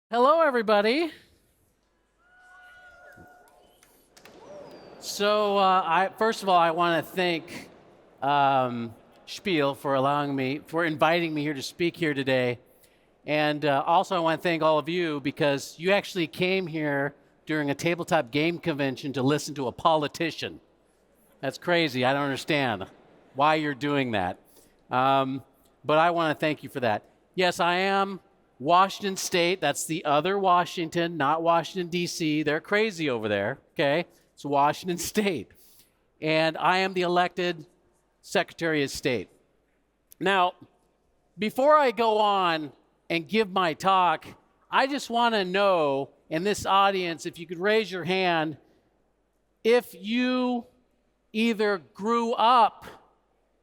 Hello, everybody. First of all, I want to thank Spiel for inviting me here to speak here today. And also, I want to thank all of you because you actually came here during a tabletop game convention to listen to a politician. That's crazy. I don't understand why you're doing that. But I want to thank you for that. Yes, I am Washington State. That's the other Washington, not Washington, D.C. They're crazy over there, okay? It's Washington State. And I am the elected Secretary of State. Now, before I go on and give my talk, I just want to know in this audience, if you could raise your hand, if you either grew up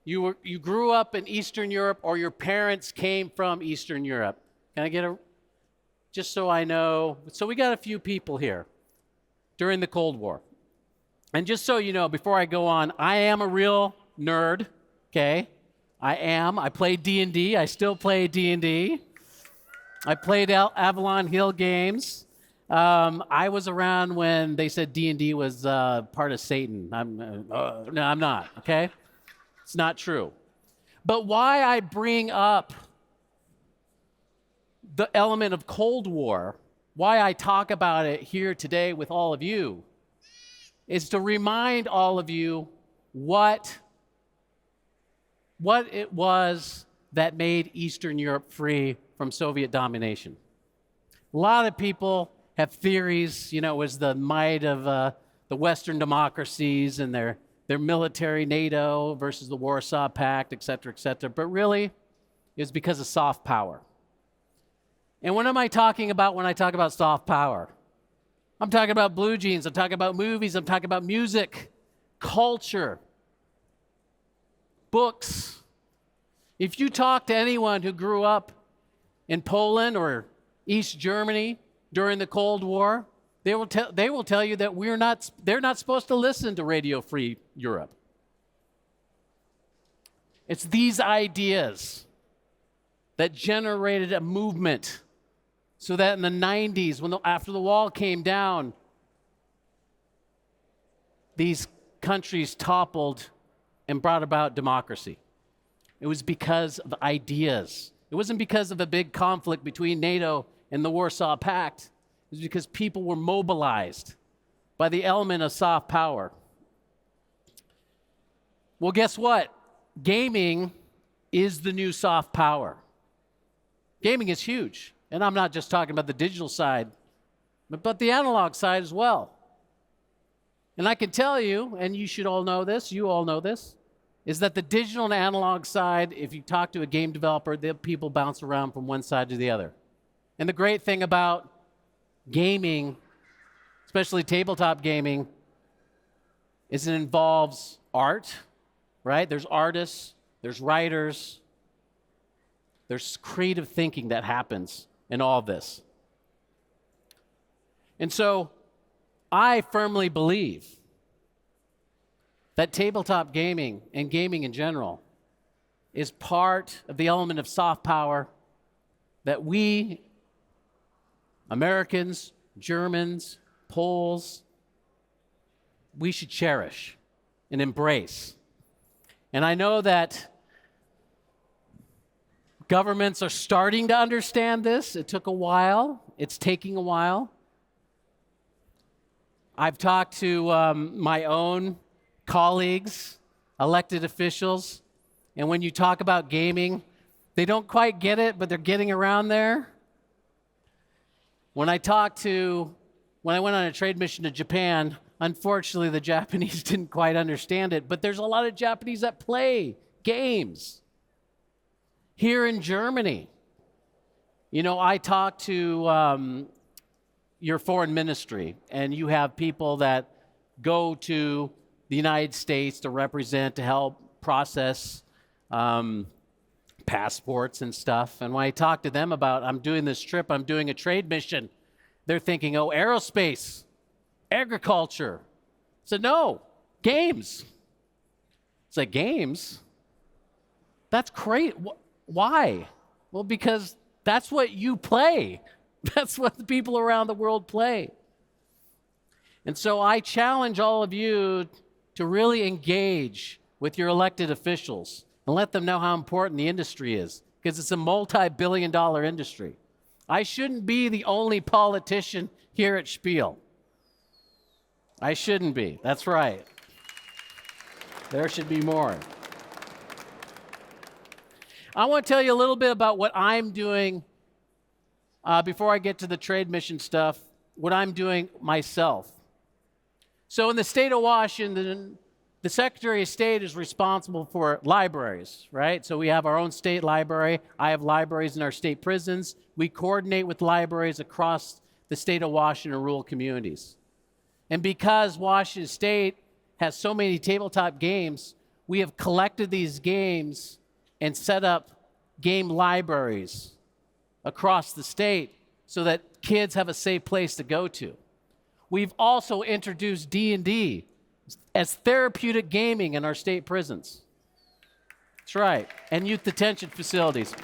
in Eastern Europe or your parents came from Eastern Europe. Can I get just so I know? So we got a few people here during the Cold War. And just so you know, before I go on, I am a real nerd, okay? I am. I played D&D. I still play D&D. I played Avalon Hill games. I was around when they said D&D was part of Satan. No, I'm not, okay? It's not true. But why I bring up the element of Cold War, why I talk about it here today with all of you, is to remind all of you what it was that made Eastern Europe free from Soviet domination. A lot of people have theories, it was the might of the Western democracies and their military, NATO versus the Warsaw Pact, et cetera, but really, it's because of soft power. And what am I talking about when I talk about soft power? I'm talking about blue jeans, I'm talking about movies, I'm talking about music, culture, books. If you talk to anyone who grew up in Poland or East Germany during the Cold War, they will tell you that they're not supposed to listen to Radio Free Europe. It's these ideas that generated a movement so that in the 90s, after the wall came down, these countries toppled and brought about democracy. It was because of ideas. It wasn't because of a big conflict between NATO and the Warsaw Pact. It was because people were mobilized by the element of soft power. Well, guess what? Gaming is the new soft power. Gaming is huge. And I'm not just talking about the digital side, but the analog side as well. And I can tell you, and you should all know this, is that the digital and analog side, if you talk to a game developer, the people bounce around from one side to the other. And the great thing about gaming, especially tabletop gaming, is it involves art, right? There's artists, there's writers, there's creative thinking that happens in all of this. And so I firmly believe that tabletop gaming and gaming in general is part of the element of soft power that we, Americans, Germans, Poles, we should cherish and embrace. And I know that governments are starting to understand this. It took a while. It's taking a while. I've talked to my own colleagues, elected officials, and when you talk about gaming, they don't quite get it, but they're getting around there. When I went on a trade mission to Japan, unfortunately, the Japanese didn't quite understand it, but there's a lot of Japanese that play games. Here in Germany, I talked to your foreign ministry, and you have people that go to the United States to represent, to help process passports and stuff. And when I talk to them about, I'm doing this trip, I'm doing a trade mission, they're thinking, oh, aerospace, agriculture. I said, no, games. It's like, games? That's great. Why? Well, because that's what you play. That's what the people around the world play. And so I challenge all of you to really engage with your elected officials and let them know how important the industry is, because it's a multi-billion-dollar industry. I shouldn't be the only politician here at Spiel. I shouldn't be. That's right. There should be more. I want to tell you a little bit about what I'm doing before I get to the trade mission stuff, what I'm doing myself. So in the state of Washington, the Secretary of State is responsible for libraries, right? So we have our own state library. I have libraries in our state prisons. We coordinate with libraries across the state of Washington rural communities. And because Washington State has so many tabletop games, we have collected these games and set up game libraries across the state so that kids have a safe place to go to. We've also introduced D&D as therapeutic gaming in our state prisons. That's right, and youth detention facilities.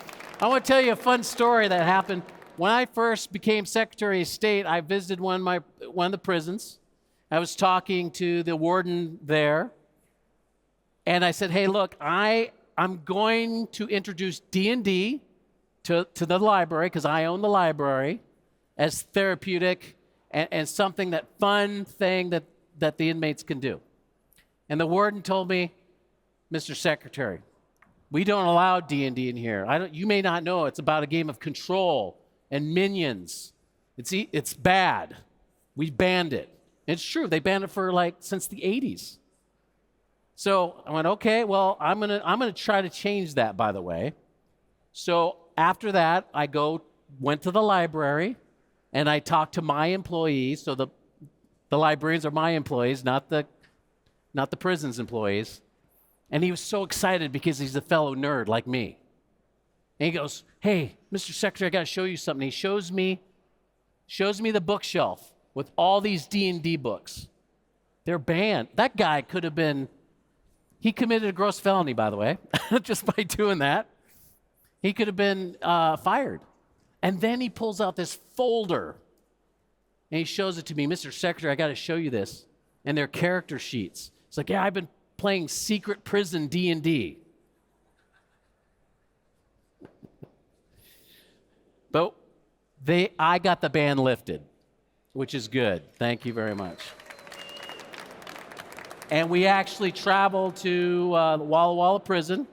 I want to tell you a fun story that happened. When I first became Secretary of State, I visited one of the prisons. I was talking to the warden there, and I said, hey, look, I'm going to introduce D&D to the library, because I own the library, as therapeutic and something, that fun thing that the inmates can do. And the warden told me, Mr. Secretary, we don't allow D&D in here. You may not know, it's about a game of Control and Minions. It's bad. We banned it. It's true. They banned it for since the 80s. So I went, okay, well, I'm gonna try to change that, by the way. So after that, I went to the library, and I talked to my employees. So the librarians are my employees, not the prison's employees. And he was so excited because he's a fellow nerd like me. And he goes, hey, Mr. Secretary, I got to show you something. He shows me the bookshelf with all these D&D books. They're banned. That guy he committed a gross felony, by the way, just by doing that. He could have been fired. And then he pulls out this folder, and he shows it to me. Mr. Secretary, I got to show you this. And they're character sheets. It's like, yeah, I've been playing secret prison D&D. But I got the ban lifted, which is good. Thank you very much. And we actually traveled to Walla Walla Prison.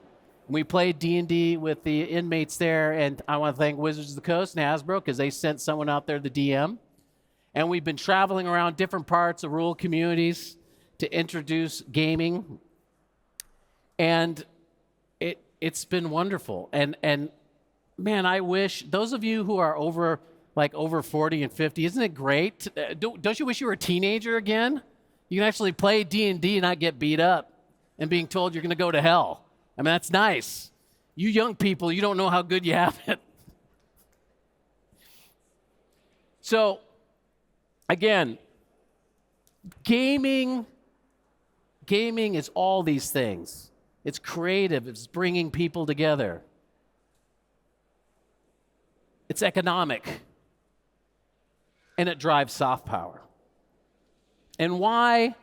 We played D&D with the inmates there, and I want to thank Wizards of the Coast and Hasbro, because they sent someone out there, the DM. And we've been traveling around different parts of rural communities to introduce gaming. And it's been wonderful. And man, I wish, those of you who are over 40 and 50, isn't it great? Don't you wish you were a teenager again? You can actually play D&D and not get beat up and being told you're going to go to hell. I mean, that's nice. You young people, you don't know how good you have it. So, again, gaming is all these things. It's creative. It's bringing people together. It's economic. And it drives soft power. And why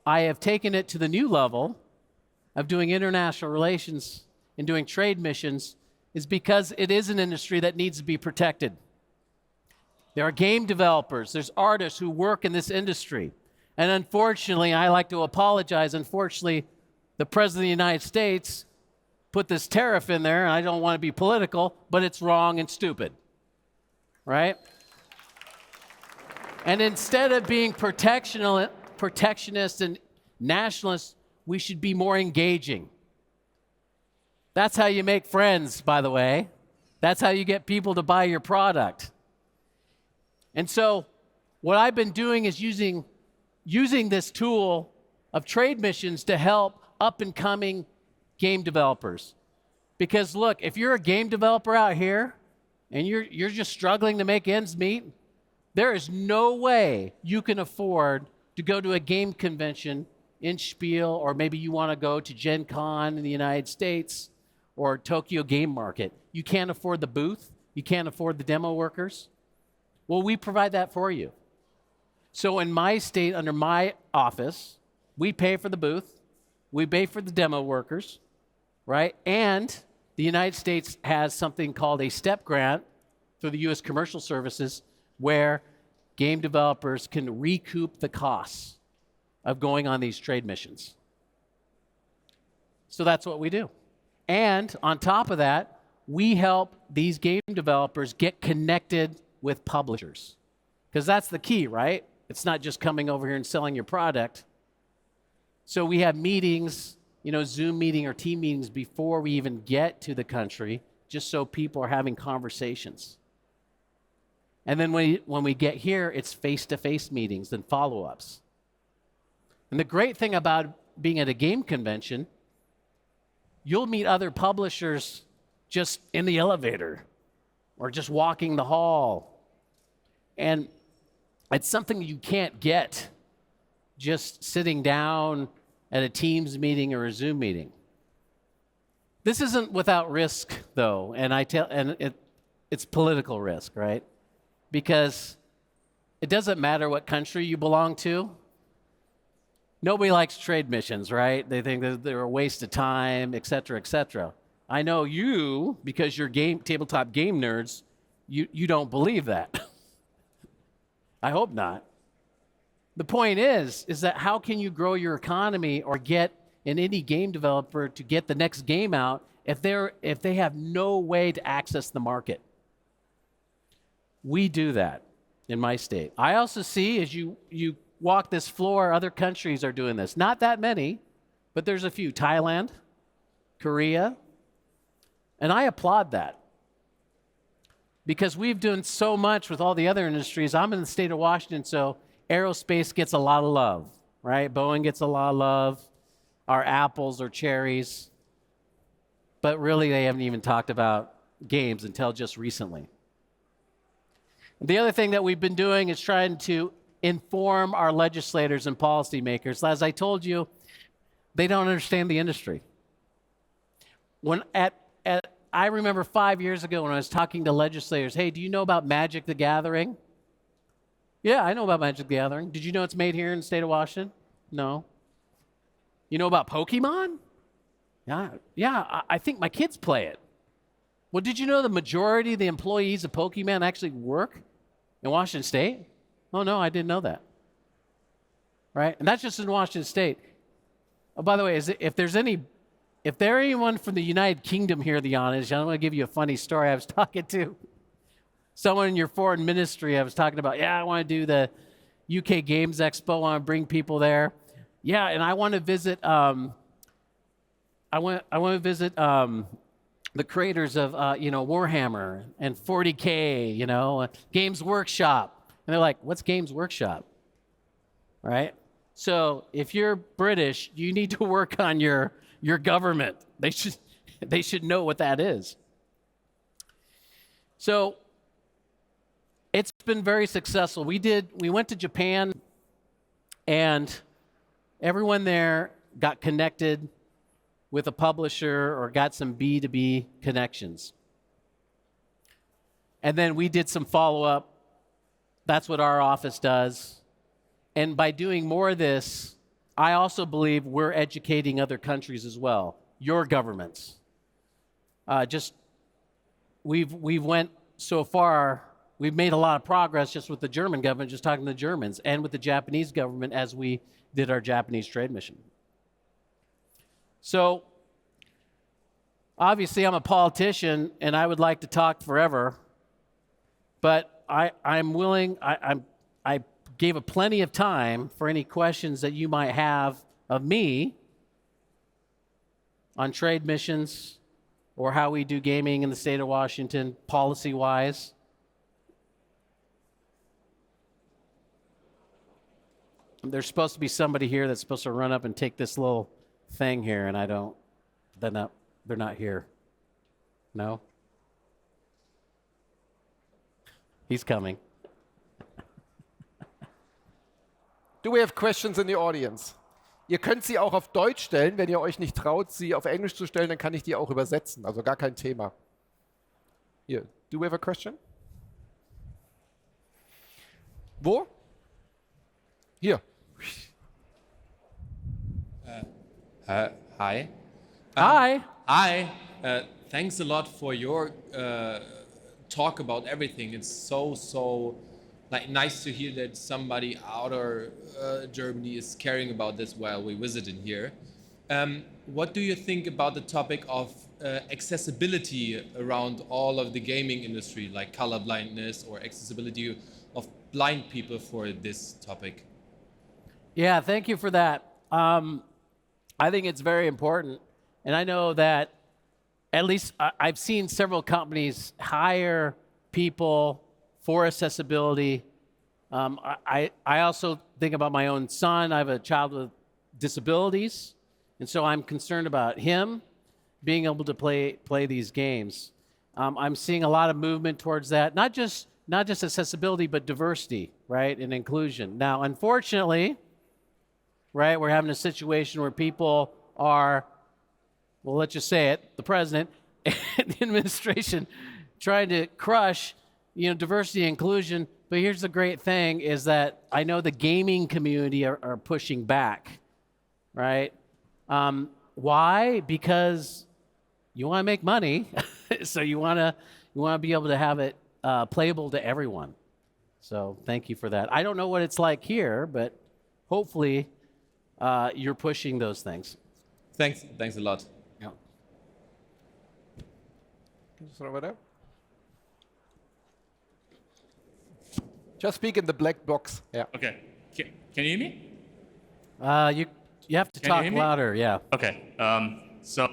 I have taken it to the new level of doing international relations and doing trade missions is because it is an industry that needs to be protected. There are game developers, there's artists who work in this industry. And unfortunately, I like to apologize, unfortunately, the President of the United States put this tariff in there, and I don't want to be political, but it's wrong and stupid, right? And instead of being protectionist and nationalist, we should be more engaging. That's how you make friends, by the way. That's how you get people to buy your product. And so what I've been doing is using this tool of trade missions to help up-and-coming game developers. Because look, if you're a game developer out here and you're just struggling to make ends meet, there is no way you can afford to go to a game convention in Spiel, or maybe you want to go to Gen Con in the United States or Tokyo Game Market. You can't afford the booth. You can't afford the demo workers. Well, we provide that for you. So in my state, under my office, we pay for the booth, we pay for the demo workers, right? And the United States has something called a STEP grant through the U.S. Commercial Services where game developers can recoup the costs of going on these trade missions. So that's what we do. And on top of that, we help these game developers get connected with publishers. Because that's the key, right? It's not just coming over here and selling your product. So we have meetings, Zoom meeting or team meetings before we even get to the country, just so people are having conversations. And then when we get here, it's face-to-face meetings and follow-ups. And the great thing about being at a game convention, you'll meet other publishers just in the elevator or just walking the hall. And it's something you can't get just sitting down at a Teams meeting or a Zoom meeting. This isn't without risk, though, it's political risk, right? Because it doesn't matter what country you belong to. Nobody likes trade missions, right? They think that they're a waste of time, et cetera, et cetera. I know you, because you're tabletop game nerds, you don't believe that. I hope not. The point is that how can you grow your economy or get an indie game developer to get the next game out if they have no way to access the market? We do that in my state. I also see as you walk this floor, other countries are doing this. Not that many, but there's a few. Thailand, Korea, and I applaud that. Because we've done so much with all the other industries. I'm in the state of Washington, so aerospace gets a lot of love, right? Boeing gets a lot of love. Our apples or cherries. But really, they haven't even talked about games until just recently. The other thing that we've been doing is trying to inform our legislators and policymakers. As I told you, they don't understand the industry. I remember 5 years ago when I was talking to legislators, hey, do you know about Magic the Gathering? Yeah, I know about Magic the Gathering. Did you know it's made here in the state of Washington? No. You know about Pokemon? Yeah, I think my kids play it. Well, did you know the majority of the employees of Pokemon actually work in Washington State? Oh, no, I didn't know that. Right? And that's just in Washington State. Oh, by the way, if there's anyone from the United Kingdom here in the audience, I'm going to give you a funny story. I was talking to someone in your foreign ministry. I was talking about, I want to do the UK Games Expo. I want to bring people there. Yeah, and I want to visit. I want to visit the creators of Warhammer and 40K. Games Workshop. And they're like, what's Games Workshop? Right? So if you're British, you need to work on your government. They should know what that is. So it's been very successful. We went to Japan, and everyone there got connected with a publisher or got some B2B connections. And then we did some follow-up. That's what our office does. And by doing more of this, I also believe we're educating other countries as well, your governments. We've went so far, we've made a lot of progress just with the German government, just talking to the Germans, and with the Japanese government as we did our Japanese trade mission. So, obviously I'm a politician and I would like to talk forever, but I'm willing, I gave a plenty of time for any questions that you might have of me on trade missions or how we do gaming in the state of Washington policy-wise. There's supposed to be somebody here that's supposed to run up and take this little thing here, and they're not here. No? He's coming. Do we have questions in the audience? Ihr könnt sie auch auf Deutsch stellen. Wenn ihr euch nicht traut, sie auf Englisch zu stellen, dann kann ich die auch übersetzen. Also gar kein Thema. Here, do we have a question? Wo? Hier. Hi. Hi. Hi. Thanks a lot for your talk about everything. It's so like nice to hear that somebody out of Germany is caring about this while we visited here. What do you think about the topic of accessibility around all of the gaming industry, like color blindness or accessibility of blind people for this topic? Yeah, thank you for that. I think it's very important. And I know that at least I've seen several companies hire people for accessibility. I also think about my own son. I have a child with disabilities, and so I'm concerned about him being able to play these games. I'm seeing a lot of movement towards that, not just accessibility, but diversity, right, and inclusion. Now, unfortunately, right, we're having a situation where people are, well, let's just say it, the president and the administration trying to crush, diversity and inclusion. But here's the great thing is that I know the gaming community are pushing back, right? Why? Because you want to make money, so you want to be able to have it playable to everyone. So thank you for that. I don't know what it's like here, but hopefully you're pushing those things. Thanks a lot. Yeah. Just over there. Just speak in the black box. Yeah. Okay. Can you hear me? You have to Can you talk hear me? louder. Yeah. Okay. So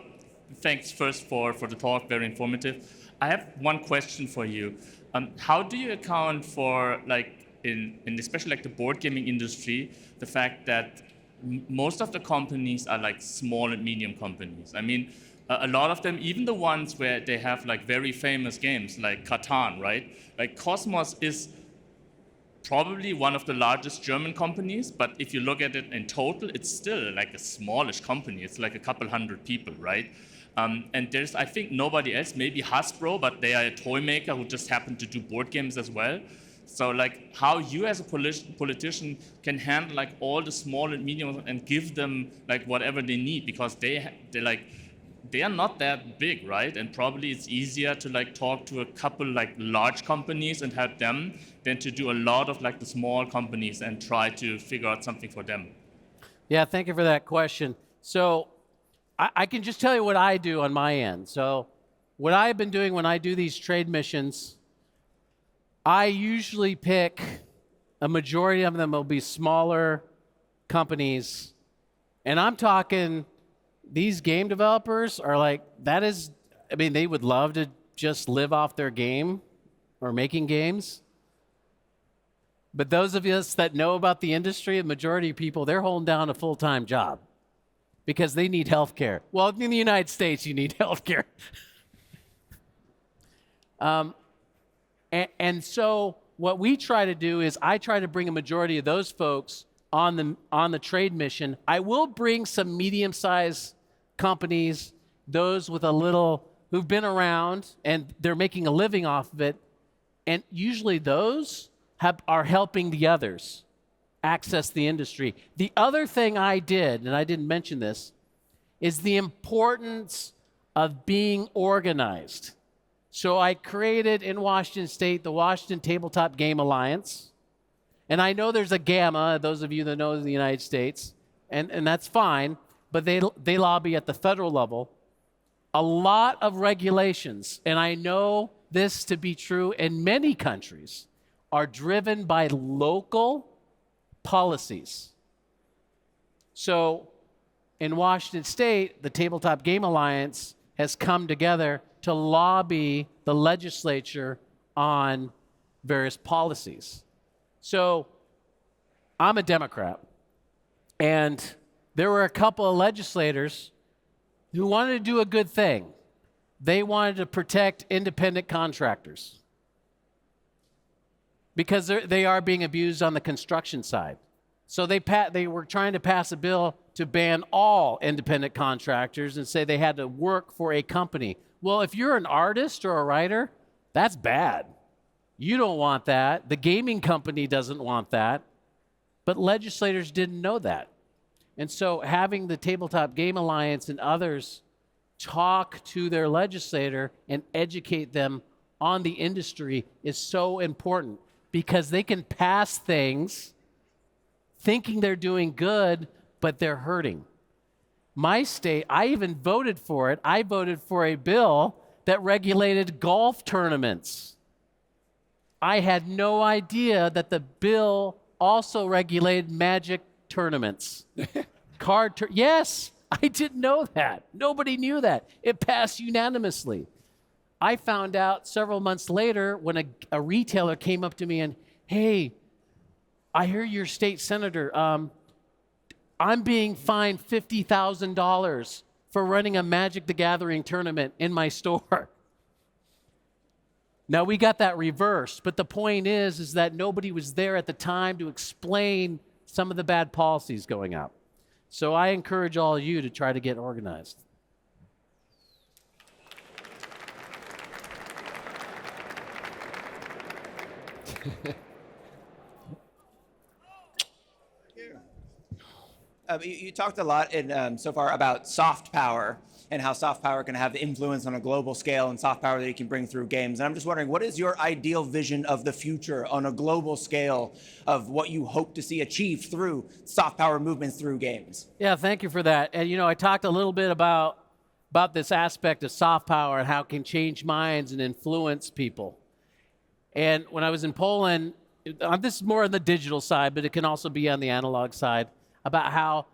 thanks first for the talk, very informative. I have one question for you. How do you account for, like, in especially like the board gaming industry, the fact that most of the companies are like small and medium companies? I mean, a lot of them, even the ones where they have like very famous games like Catan, right? Like Cosmos is probably one of the largest German companies, but if you look at it in total, it's still like a smallish company. It's like a couple hundred people, right? And there's, I think, nobody else, maybe Hasbro, but they are a toy maker who just happen to do board games as well. So like how you as a politician can handle like all the small and medium and give them like whatever they need, because they are not that big, right? And probably it's easier to like talk to a couple like large companies and help them than to do a lot of like the small companies and try to figure out something for them. Yeah, thank you for that question. So I can just tell you what I do on my end. So what I've been doing when I do these trade missions, I usually pick a majority of them will be smaller companies. And I'm talking, these game developers are like, they would love to just live off their game or making games. But those of us that know about the industry, the majority of people, they're holding down a full-time job because they need health care. Well, in the United States, you need health care. And so what we try to do is I try to bring a majority of those folks on the trade mission. I will bring some medium-sized companies, those with who've been around and they're making a living off of it. And usually those are helping the others access the industry. The other thing I did, and I didn't mention this, is the importance of being organized. So I created in Washington State the Washington Tabletop Game Alliance. And I know there's a GAMA, those of you that know the United States, and that's fine, but they lobby at the federal level. A lot of regulations, and I know this to be true in many countries, are driven by local policies. So in Washington State, the Tabletop Game Alliance has come together to lobby the legislature on various policies. So I'm a Democrat, and there were a couple of legislators who wanted to do a good thing. They wanted to protect independent contractors because they are being abused on the construction side. So they were trying to pass a bill to ban all independent contractors and say they had to work for a company. Well, if you're an artist or a writer, that's bad. You don't want that. The gaming company doesn't want that. But legislators didn't know that. And so having the Tabletop Game Alliance and others talk to their legislator and educate them on the industry is so important, because they can pass things thinking they're doing good, but they're hurting. My state, I even voted for it. I voted for a bill that regulated golf tournaments. I had no idea that the bill also regulated Magic tournaments. Yes, I didn't know that. Nobody knew that. It passed unanimously. I found out several months later when a retailer came up to me and, hey, I hear you're state senator. I'm being fined $50,000 for running a Magic the Gathering tournament in my store. Now, we got that reversed, but the point is that nobody was there at the time to explain some of the bad policies going out. So I encourage all of you to try to get organized. You talked a lot so far about soft power and how soft power can have influence on a global scale and soft power that you can bring through games. And I'm just wondering, what is your ideal vision of the future on a global scale of what you hope to see achieved through soft power movements through games? Yeah, thank you for that. And, I talked a little bit about this aspect of soft power and how it can change minds and influence people. And when I was in Poland, this is more on the digital side, but it can also be on the analog side, about how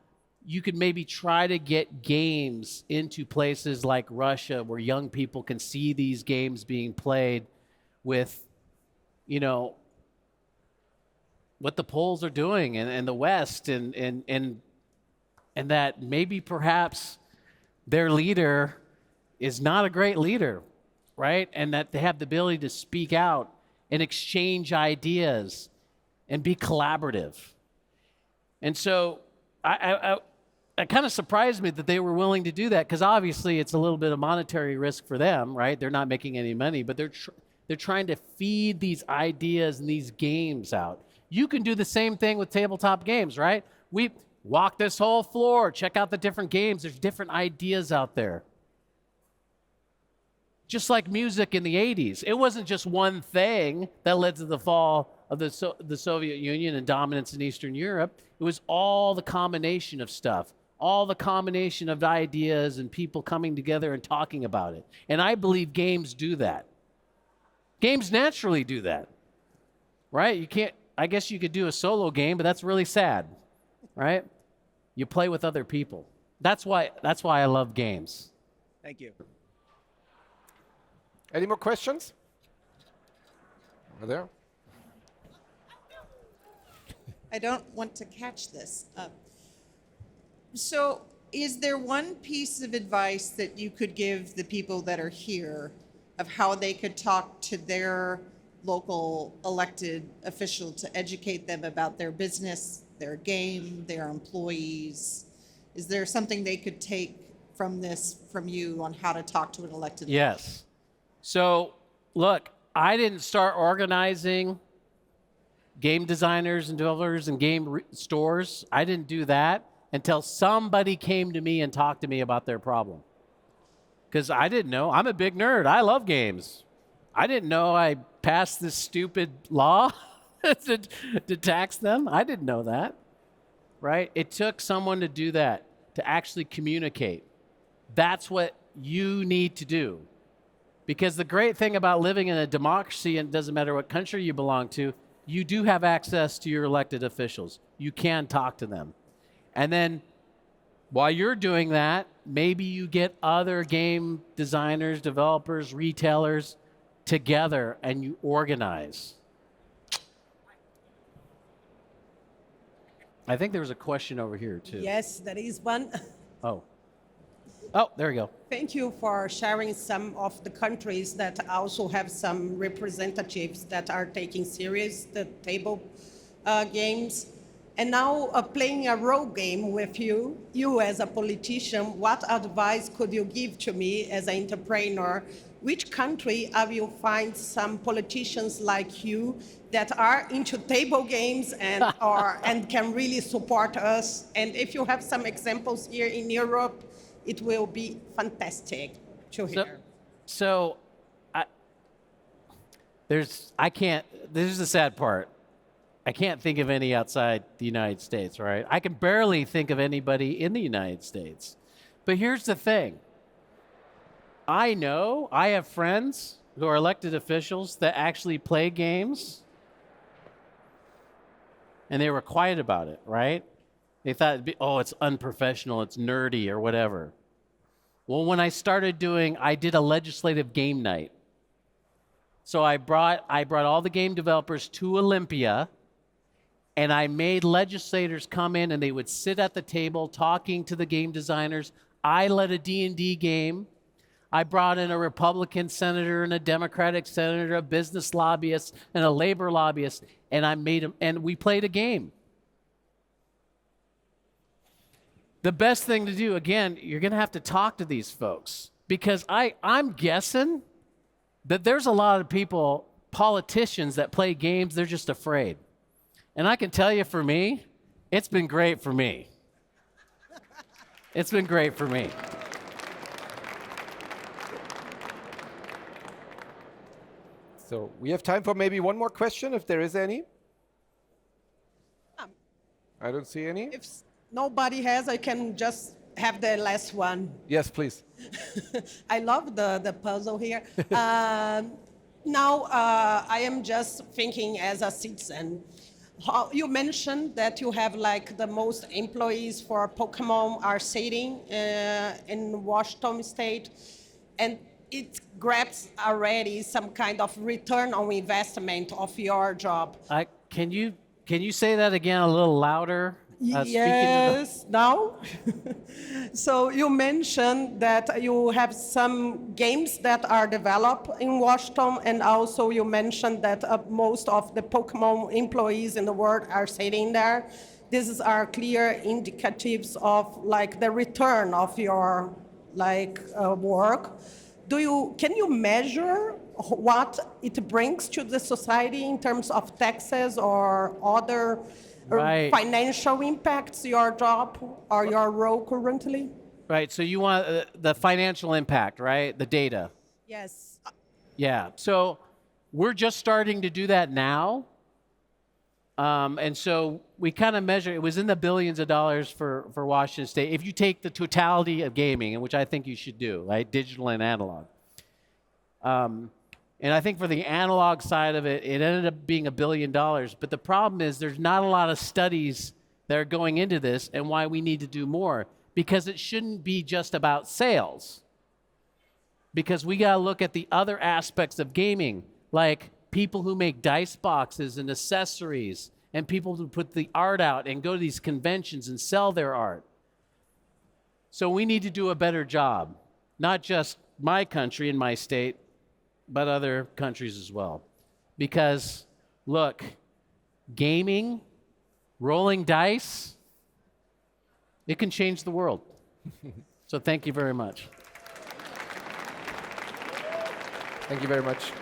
you could maybe try to get games into places like Russia where young people can see these games being played with, what the Poles are doing and the West, and that maybe perhaps their leader is not a great leader, right? And that they have the ability to speak out and exchange ideas and be collaborative. And so it kind of surprised me that they were willing to do that, because obviously it's a little bit of monetary risk for them, right? They're not making any money, but they're trying to feed these ideas and these games out. You can do the same thing with tabletop games, right? We walk this whole floor, check out the different games. There's different ideas out there. Just like music in the 80s. It wasn't just one thing that led to the fall of the Soviet Union and dominance in Eastern Europe. It was all the combination of stuff, all the combination of ideas and people coming together and talking about it. And I believe games do that. Games naturally do that, right? I guess you could do a solo game, but that's really sad, right? You play with other people. That's why I love games. Thank you. Any more questions? Over there. I don't want to catch this. So is there one piece of advice that you could give the people that are here of how they could talk to their local elected official to educate them about their business, their game, their employees? Is there something they could take from you on how to talk to an elected official? Yes. So, look, I didn't start organizing game designers and developers and game stores. I didn't do that until somebody came to me and talked to me about their problem. Because I didn't know. I'm a big nerd. I love games. I didn't know I passed this stupid law to tax them. I didn't know that, right? It took someone to do that, to actually communicate. That's what you need to do. Because the great thing about living in a democracy, and it doesn't matter what country you belong to, you do have access to your elected officials. You can talk to them. And then while you're doing that, maybe you get other game designers, developers, retailers together and you organize. I think there was a question over here too. Yes, there is one. Oh, there we go. Thank you for sharing some of the countries that also have some representatives that are taking serious the table games. And now playing a role game with you as a politician, what advice could you give to me as an entrepreneur which country have you find some politicians like you that are into table games and and can really support us? And if you have some examples here in Europe, it will be fantastic to hear. So I can't, this is the sad part. I can't think of any outside the United States, right? I can barely think of anybody in the United States. But here's the thing. I have friends who are elected officials that actually play games, and they were quiet about it, right? They thought, it's unprofessional, it's nerdy, or whatever. Well, when I did a legislative game night. So I brought all the game developers to Olympia, and I made legislators come in, and they would sit at the table talking to the game designers. I led a D&D game. I brought in a Republican senator and a Democratic senator, a business lobbyist and a labor lobbyist, and we played a game. The best thing to do, again, you're going to have to talk to these folks, because I'm guessing that there's a lot of people, politicians that play games, they're just afraid. And I can tell you, for me, it's been great for me. It's been great for me. So we have time for maybe one more question, if there is any. I don't see any. If nobody has, I can just have the last one. Yes, please. I love the puzzle here. Now, I am just thinking as a citizen. You mentioned that you have like the most employees for Pokemon are sitting in Washington State, and it grabs already some kind of return on investment of your job. Can you say that again a little louder? Yes, now. So you mentioned that you have some games that are developed in Washington, and also you mentioned that most of the Pokemon employees in the world are sitting there. These are clear indicatives of like the return of your work. Can you measure what it brings to the society in terms of taxes or other financial impacts your job or your role currently? Right, so you want the financial impact, right? The data. Yes. Yeah, so we're just starting to do that now. And so we kind of measure, it was in the billions of dollars for Washington State. If you take the totality of gaming, which I think you should do, right? Digital and analog. And I think for the analog side of it, it ended up being $1 billion. But the problem is there's not a lot of studies that are going into this, and why we need to do more. Because it shouldn't be just about sales. Because we got to look at the other aspects of gaming, like people who make dice boxes and accessories, and people who put the art out and go to these conventions and sell their art. So we need to do a better job, not just my country and my state, but other countries as well. Because, look, gaming, rolling dice, it can change the world. So thank you very much. Thank you very much.